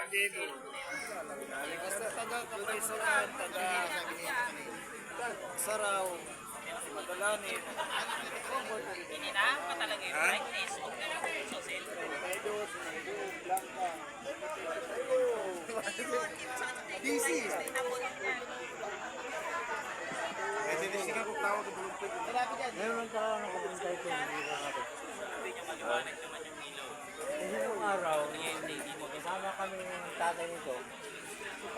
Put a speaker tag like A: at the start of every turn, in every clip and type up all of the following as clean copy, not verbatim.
A: Dito. Basta taga Kapaysaran, taga Saraw, Madalanin.
B: Ini na pa talaga yung brightness of the social.
A: DC. Pwede din siya kung tawag sa bulong pwede.
C: Meron ang tao na kumunta ito.
B: Sabi niya maliwanag naman yung ilaw.
C: Kasi yung araw, kasama kami ng tatay nito.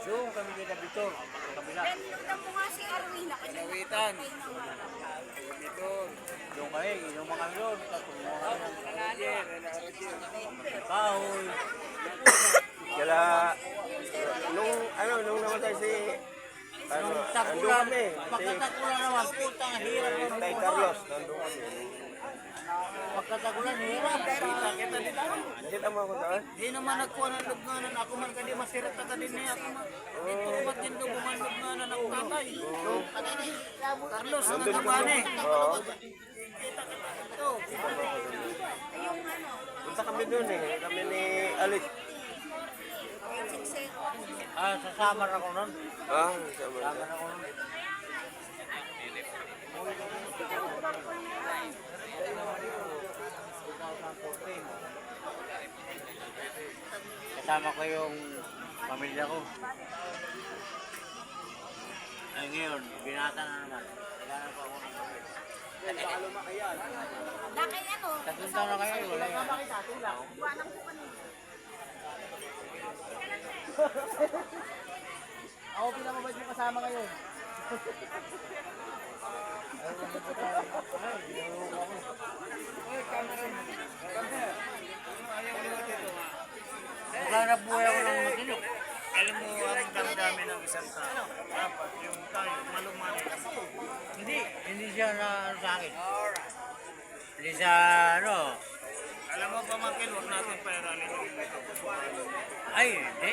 C: Doon kami kita Bitor, sa kabila.
D: Nandun mo nga si Arwina kasi
A: Nawitan. Dito.
C: Doon kami, inuman kami doon. Tapos
A: Roger.
C: kahoy.
E: Kaya, nung namatay si,
C: Nung
E: nandun
C: takulan,
E: kami.
C: pagkatakulan naman, putang hirap
E: Si
C: ng
E: Tay Carlos, nandun kami.
C: Pagkatakulan, hirap.
A: Kita dito.
E: Nakita mo ako doon?
A: Di naman nagkuha ng lubnganan. Ako man kadi masirat na din niya. Ako man. Dito ba't din dumungan lubnganan ng tatay? Carlos, ang nagabane.
E: Oo.
A: Kita dito.
E: Punta kami doon eh. Kami ni Alex.
C: Sasama ako nun.
E: Ah, sama.
C: Sasama ako nun. Kasama ko yung pamilya ko. Ay ngayon, binata na naman. Kailangan pa ako ng pamilya.
D: Lakay ano?
C: Tatlong taon na kayo, wala yan.
D: Buwanang ko kanina.
C: Ako pinamabait mo kasama ngayon. Maghanap buhay ako ng matino.
A: Alam mo ang damdamin ng isang tao. Dapat yung tayo, malumanay.
C: Hindi siya na ano sa akin. Hindi siya ano.
A: Alam mo pa Markel, huwag natin pairalin yung ito.
C: Ay, hindi.